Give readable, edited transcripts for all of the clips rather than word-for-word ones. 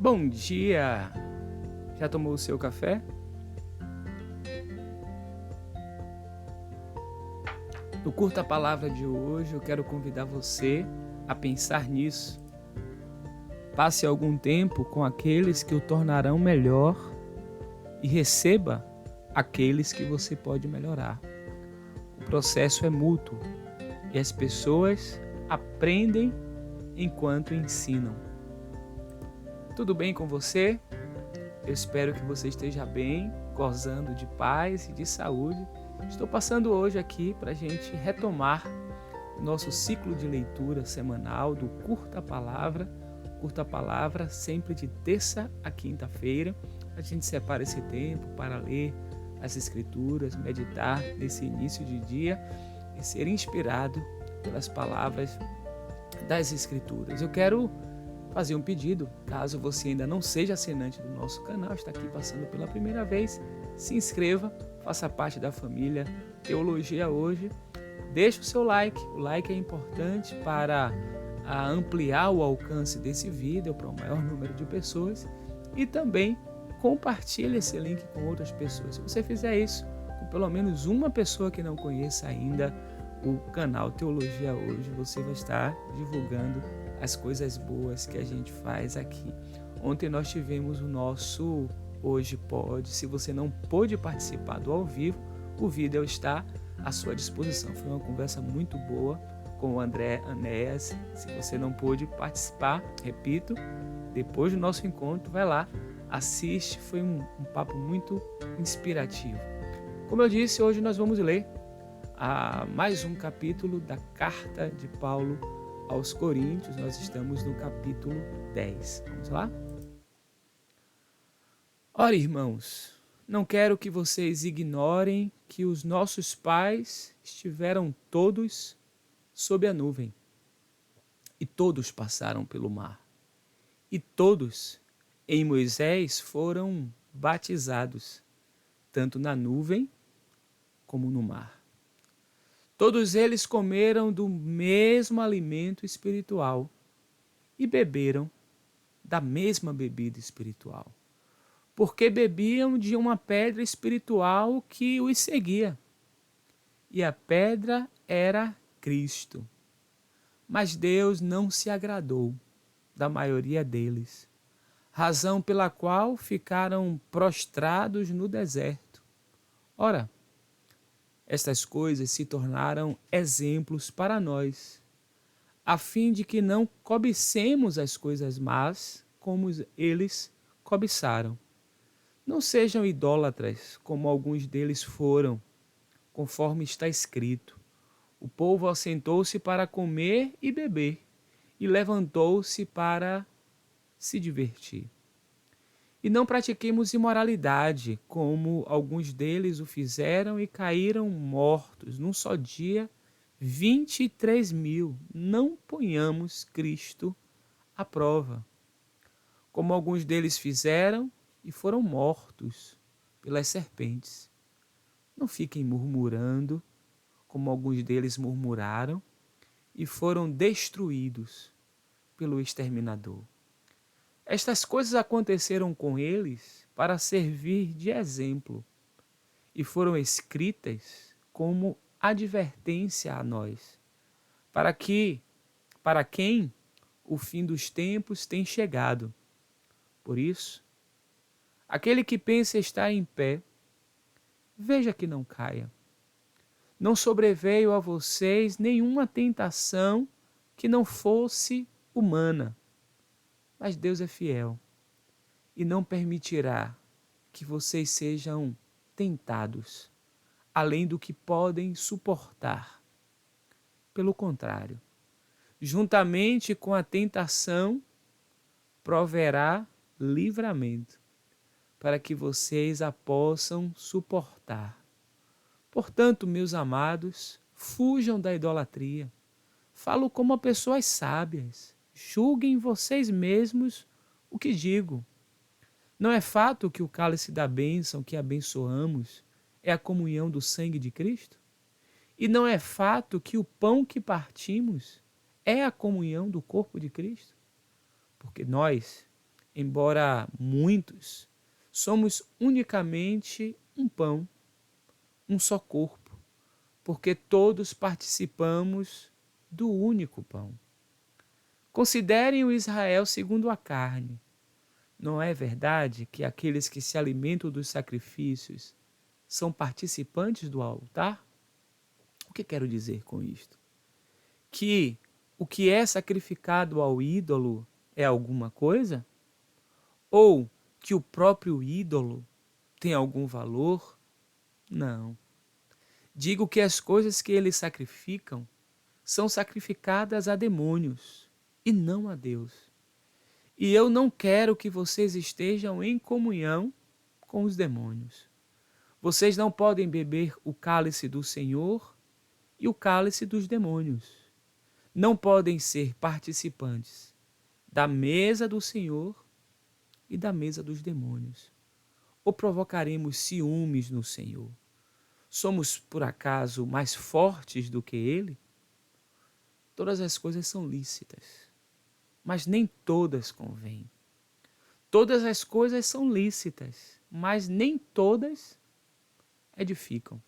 Bom dia! Já tomou o seu café? No Curta Palavra de hoje, eu quero convidar você a pensar nisso. Passe algum tempo com aqueles que o tornarão melhor e receba aqueles que você pode melhorar. O processo é mútuo e as pessoas aprendem enquanto ensinam. Tudo bem com você? Eu espero que você esteja bem, gozando de paz e de saúde. Estou passando hoje aqui para a gente retomar o nosso ciclo de leitura semanal do Curta Palavra. Curta Palavra sempre de terça a quinta-feira. A gente separa esse tempo para ler as Escrituras, meditar nesse início de dia e ser inspirado pelas palavras das Escrituras. Eu quero fazer um pedido, caso você ainda não seja assinante do nosso canal, está aqui passando pela primeira vez, se inscreva, faça parte da família Teologia Hoje, deixe o seu like, o like é importante para ampliar o alcance desse vídeo para o maior número de pessoas e também compartilhe esse link com outras pessoas. Se você fizer isso com pelo menos uma pessoa que não conheça ainda o canal Teologia Hoje, você vai estar divulgando as coisas boas que a gente faz aqui. Ontem nós tivemos o nosso Hoje Pode. Se você não pôde participar do ao vivo, o vídeo está à sua disposição. Foi uma conversa muito boa com o André Anéas. Se você não pôde participar, repito, depois do nosso encontro, vai lá, assiste. Foi um papo muito inspirativo. Como eu disse, hoje nós vamos ler mais um capítulo da Carta de Paulo aos Coríntios. Nós estamos no capítulo 10. Vamos lá? Ora, irmãos, não quero que vocês ignorem que os nossos pais estiveram todos sob a nuvem, e todos passaram pelo mar, e todos em Moisés foram batizados, tanto na nuvem como no mar. Todos eles comeram do mesmo alimento espiritual e beberam da mesma bebida espiritual, porque bebiam de uma pedra espiritual que os seguia, e a pedra era Cristo. Mas Deus não se agradou da maioria deles, razão pela qual ficaram prostrados no deserto. Ora, estas coisas se tornaram exemplos para nós, a fim de que não cobicemos as coisas más como eles cobiçaram. Não sejam idólatras, como alguns deles foram, conforme está escrito. O povo assentou-se para comer e beber, e levantou-se para se divertir. E não pratiquemos imoralidade, como alguns deles o fizeram e caíram mortos num só dia, 23.000. Não ponhamos Cristo à prova, como alguns deles fizeram e foram mortos pelas serpentes. Não fiquem murmurando, como alguns deles murmuraram e foram destruídos pelo exterminador. Estas coisas aconteceram com eles para servir de exemplo e foram escritas como advertência a nós, para quem o fim dos tempos tem chegado. Por isso, aquele que pensa estar em pé, veja que não caia. Não sobreveio a vocês nenhuma tentação que não fosse humana. Mas Deus é fiel e não permitirá que vocês sejam tentados além do que podem suportar. Pelo contrário, juntamente com a tentação, proverá livramento, para que vocês a possam suportar. Portanto, meus amados, fujam da idolatria. Falo como a pessoas sábias. Julguem vocês mesmos o que digo. Não é fato que o cálice da bênção que abençoamos é a comunhão do sangue de Cristo? E não é fato que o pão que partimos é a comunhão do corpo de Cristo? Porque nós, embora muitos, somos unicamente um pão, um só corpo, porque todos participamos do único pão. Considerem o Israel segundo a carne. Não é verdade que aqueles que se alimentam dos sacrifícios são participantes do altar? O que quero dizer com isto? Que o que é sacrificado ao ídolo é alguma coisa? Ou que o próprio ídolo tem algum valor? Não. Digo que as coisas que eles sacrificam são sacrificadas a demônios e não a Deus. E eu não quero que vocês estejam em comunhão com os demônios. Vocês não podem beber o cálice do Senhor e o cálice dos demônios. Não podem ser participantes da mesa do Senhor e da mesa dos demônios. Ou provocaremos ciúmes no Senhor? Somos, por acaso, mais fortes do que Ele? Todas as coisas são lícitas, mas nem todas convêm. Todas as coisas são lícitas, mas nem todas edificam.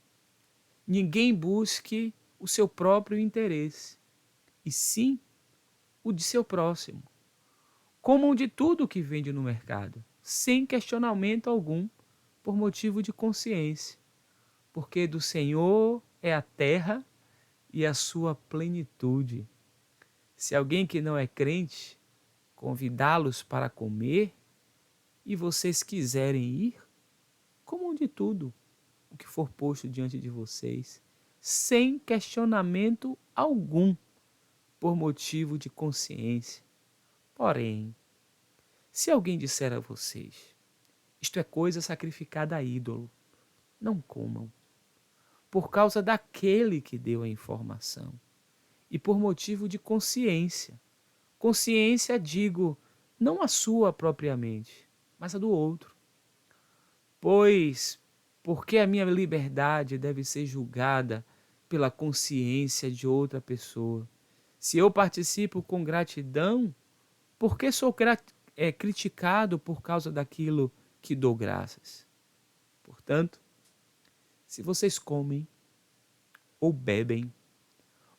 Ninguém busque o seu próprio interesse, e sim o de seu próximo. Comam de tudo que vende no mercado, sem questionamento algum, por motivo de consciência, porque do Senhor é a terra e a sua plenitude. Se alguém que não é crente convidá-los para comer e vocês quiserem ir, comam de tudo o que for posto diante de vocês, sem questionamento algum, por motivo de consciência. Porém, se alguém disser a vocês, isto é coisa sacrificada a ídolo, não comam, por causa daquele que deu a informação, e por motivo de consciência. Consciência, digo, não a sua propriamente, mas a do outro. Pois, por que a minha liberdade deve ser julgada pela consciência de outra pessoa? Se eu participo com gratidão, por que sou criticado por causa daquilo que dou graças? Portanto, se vocês comem, ou bebem,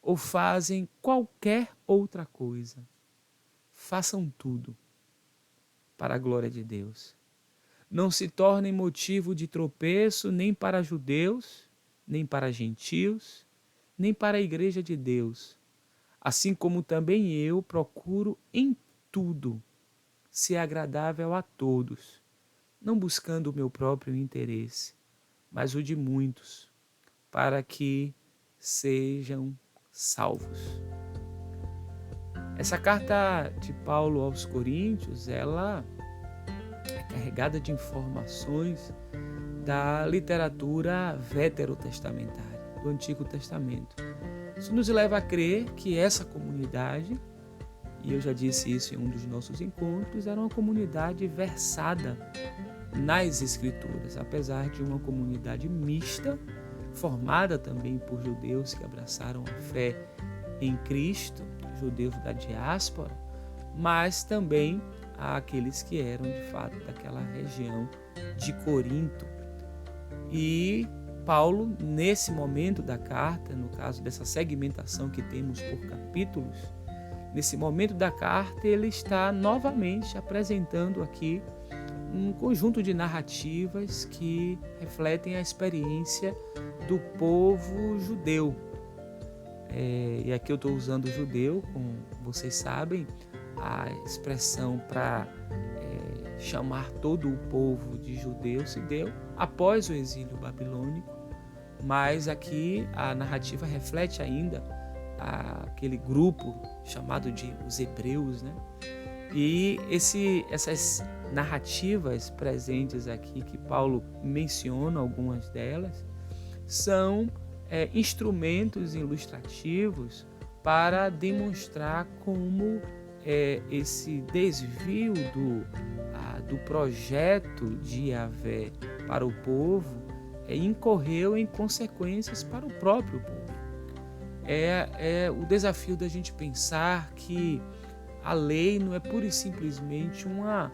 ou fazem qualquer outra coisa, façam tudo para a glória de Deus. Não se tornem motivo de tropeço nem para judeus, nem para gentios, nem para a igreja de Deus, assim como também eu procuro em tudo ser agradável a todos, não buscando o meu próprio interesse, mas o de muitos, para que sejam salvos. Essa carta de Paulo aos Coríntios, ela é carregada de informações da literatura veterotestamentária, do Antigo Testamento. Isso nos leva a crer que essa comunidade, e eu já disse isso em um dos nossos encontros, era uma comunidade versada nas Escrituras, apesar de uma comunidade mista, formada também por judeus que abraçaram a fé em Cristo, judeus da diáspora, mas também àqueles que eram de fato daquela região de Corinto. E Paulo, nesse momento da carta, no caso dessa segmentação que temos por capítulos, nesse momento da carta ele está novamente apresentando aqui um conjunto de narrativas que refletem a experiência do povo judeu. E aqui eu estou usando judeu, como vocês sabem, a expressão para chamar todo o povo de judeu se deu após o exílio babilônico, mas aqui a narrativa reflete ainda aquele grupo chamado de os hebreus, né? E essas narrativas presentes aqui, que Paulo menciona algumas delas, são instrumentos ilustrativos para demonstrar como esse desvio do projeto de Yahvé para o povo incorreu em consequências para o próprio povo. É o desafio da gente pensar que A lei não é pura e simplesmente uma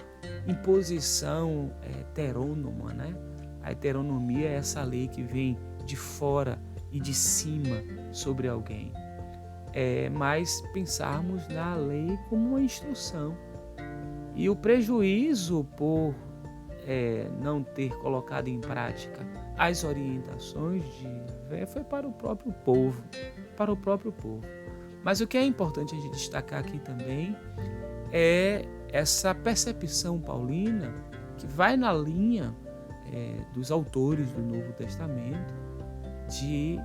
imposição heterônoma, né? A heteronomia é essa lei que vem de fora e de cima sobre alguém. Mas pensarmos na lei como uma instrução. E o prejuízo por não ter colocado em prática as orientações de Yahvé foi para o próprio povo, Mas o que é importante a gente destacar aqui também é essa percepção paulina que vai na linha dos autores do Novo Testamento de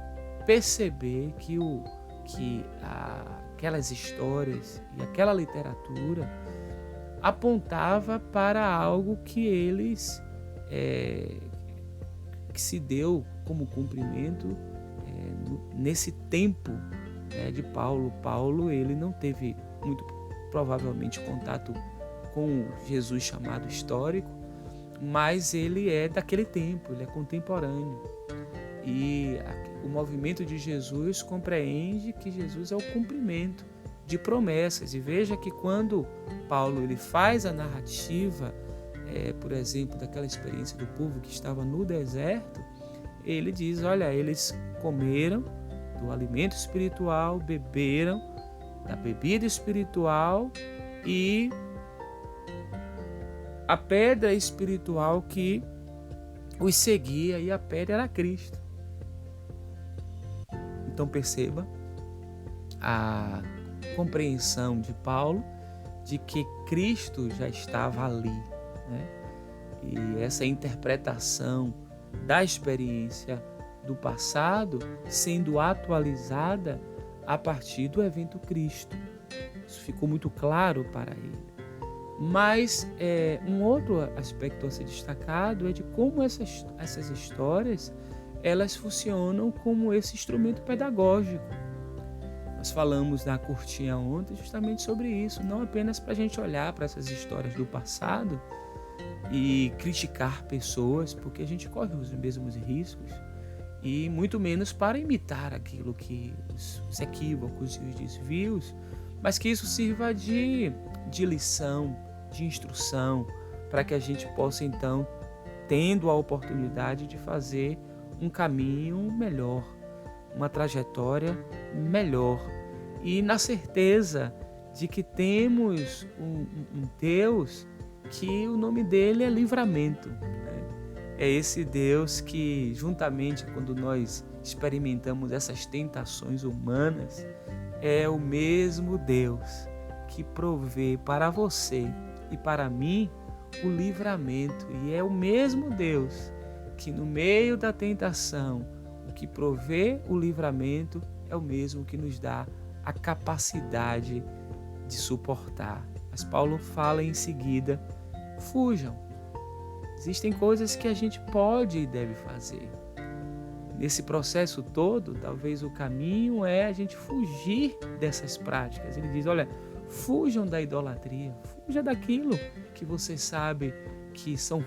perceber que aquelas histórias e aquela literatura apontava para algo que eles que se deu como cumprimento nesse tempo de Paulo. Paulo, ele não teve muito provavelmente contato com Jesus chamado histórico, mas ele é daquele tempo, ele é contemporâneo. E o movimento de Jesus compreende que Jesus é o cumprimento de promessas. E veja que quando Paulo ele faz a narrativa, por exemplo, daquela experiência do povo que estava no deserto, ele diz, olha, eles comeram do alimento espiritual, beberam da bebida espiritual e a pedra espiritual que os seguia, e a pedra era Cristo. Então perceba a compreensão de Paulo de que Cristo já estava ali, né? E essa interpretação da experiência do passado sendo atualizada a partir do evento Cristo. Isso ficou muito claro para ele. Mas um outro aspecto a ser destacado é de como essas histórias elas funcionam como esse instrumento pedagógico. Nós falamos na curtinha ontem justamente sobre isso, não apenas para a gente olhar para essas histórias do passado e criticar pessoas, porque a gente corre os mesmos riscos, e muito menos para imitar aquilo que os equívocos e os desvios, mas que isso sirva de lição, de instrução, para que a gente possa então, tendo a oportunidade de fazer um caminho melhor, uma trajetória melhor, e na certeza de que temos um Deus que o nome dele é livramento, né? É esse Deus que, juntamente quando nós experimentamos essas tentações humanas, é o mesmo Deus que provê para você e para mim o livramento, e é o mesmo Deus que no meio da tentação, o que provê o livramento é o mesmo que nos dá a capacidade de suportar. Mas Paulo fala em seguida, fujam. Existem coisas que a gente pode e deve fazer. Nesse processo todo, talvez o caminho é a gente fugir dessas práticas. Ele diz, olha, fujam da idolatria, fuja daquilo que você sabe que são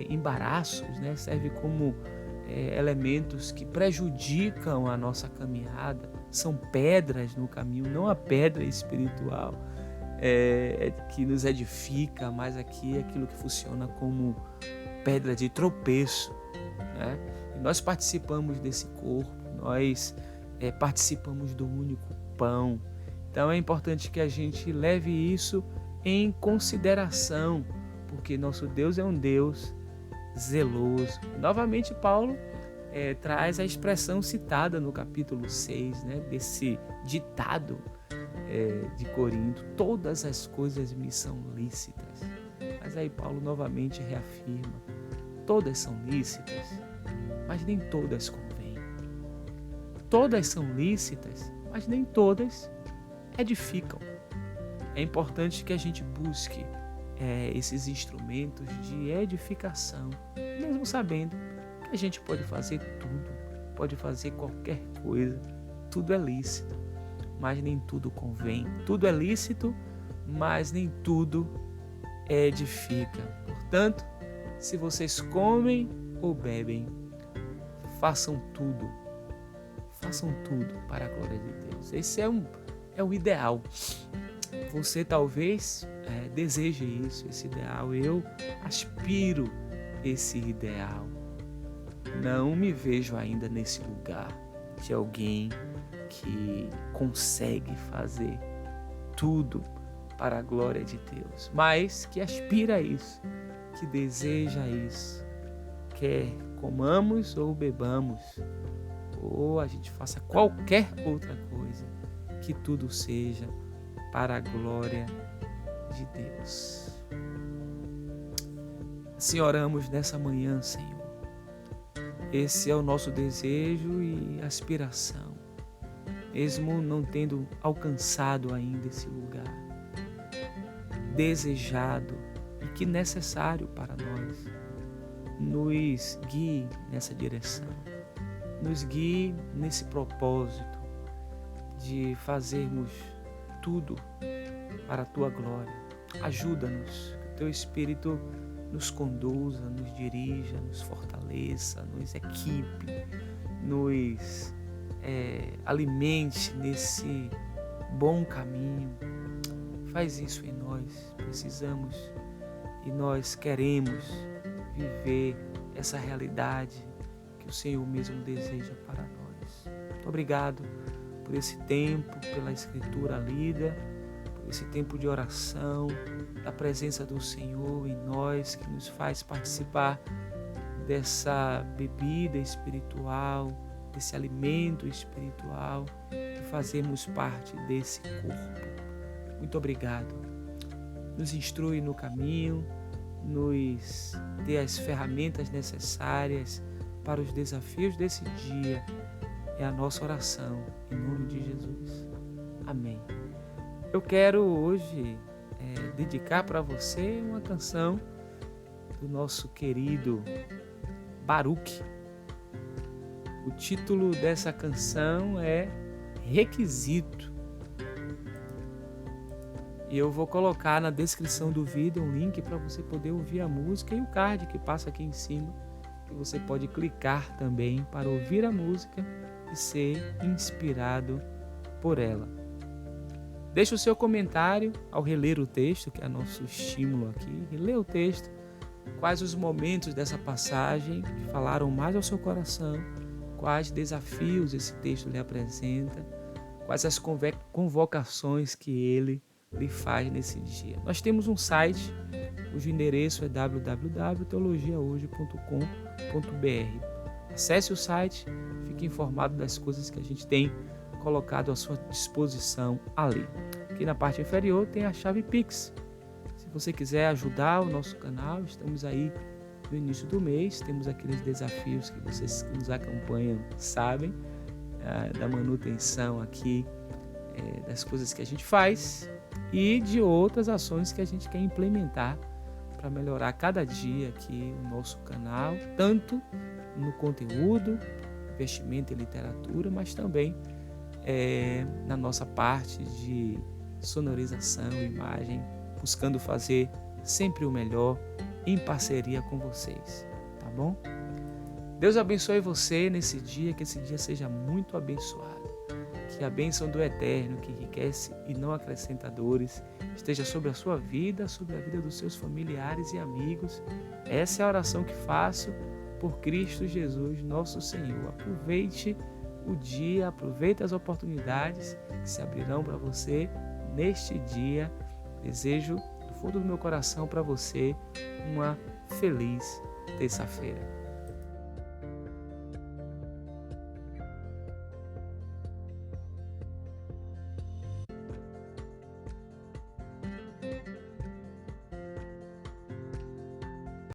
embaraços, né? Serve como elementos que prejudicam a nossa caminhada, são pedras no caminho, não a pedra espiritual que nos edifica, mas aqui é aquilo que funciona como pedra de tropeço, né? E nós participamos desse corpo, nós participamos do único pão. Então é importante que a gente leve isso em consideração, porque nosso Deus é um Deus zeloso. Novamente Paulo traz a expressão citada no capítulo 6, né, desse ditado de Corinto, todas as coisas me são lícitas. Mas aí Paulo novamente reafirma, todas são lícitas, mas nem todas convêm. Todas são lícitas, mas nem todas edificam. É importante que a gente busque esses instrumentos de edificação, mesmo sabendo que a gente pode fazer tudo, pode fazer qualquer coisa, tudo é lícito, mas nem tudo convém. Tudo é lícito, mas nem tudo edifica. Portanto, se vocês comem ou bebem, façam tudo para a glória de Deus. Esse é o ideal. Você talvez deseje isso, esse ideal. Eu aspiro esse ideal. Não me vejo ainda nesse lugar de alguém que consegue fazer tudo para a glória de Deus, mas que aspira a isso, que deseja isso, quer comamos ou bebamos, ou a gente faça qualquer outra coisa, que tudo seja para a glória de Deus. Assim oramos nessa manhã, Senhor. Esse é o nosso desejo e aspiração, mesmo não tendo alcançado ainda esse lugar desejado e que necessário para nós. Nos guie nessa direção, nos guie nesse propósito de fazermos tudo para a Tua glória. Ajuda-nos, que o Teu Espírito nos conduza, nos dirija, nos fortaleça, nos equipe, nos alimente nesse bom caminho. Faz isso em nós, precisamos e nós queremos viver essa realidade que o Senhor mesmo deseja para nós. Muito obrigado por esse tempo, pela Escritura lida, por esse tempo de oração, da presença do Senhor em nós, que nos faz participar dessa bebida espiritual, desse alimento espiritual, e fazermos parte desse corpo. Muito obrigado. Nos instrui no caminho, nos dê as ferramentas necessárias para os desafios desse dia. É a nossa oração, em nome de Jesus. Amém. Eu quero hoje dedicar para você uma canção do nosso querido Baruch. O título dessa canção é Requisito. E eu vou colocar na descrição do vídeo um link para você poder ouvir a música e o card que passa aqui em cima, que você pode clicar também para ouvir a música e ser inspirado por ela. Deixe o seu comentário ao reler o texto, que é nosso estímulo aqui. Reler o texto, quais os momentos dessa passagem que falaram mais ao seu coração, quais desafios esse texto lhe apresenta, quais as convocações que ele lhe faz nesse dia. Nós temos um site, cujo endereço é www.teologiahoje.com.br. Acesse o site, fique informado das coisas que a gente tem colocado à sua disposição ali. Aqui na parte inferior tem a chave Pix. Se você quiser ajudar o nosso canal, estamos aí no início do mês, temos aqueles desafios que vocês que nos acompanham sabem, da manutenção aqui das coisas que a gente faz e de outras ações que a gente quer implementar para melhorar cada dia aqui o nosso canal, tanto no conteúdo, investimento em literatura, mas também na nossa parte de sonorização, imagem, buscando fazer sempre o melhor em parceria com vocês, tá bom? Deus abençoe você nesse dia, que esse dia seja muito abençoado. Que a bênção do Eterno, que enriquece e não acrescenta dores, esteja sobre a sua vida, sobre a vida dos seus familiares e amigos. Essa é a oração que faço por Cristo Jesus, nosso Senhor. Aproveite o dia, aproveite as oportunidades que se abrirão para você neste dia. Desejo do fundo do meu coração para você uma feliz terça-feira.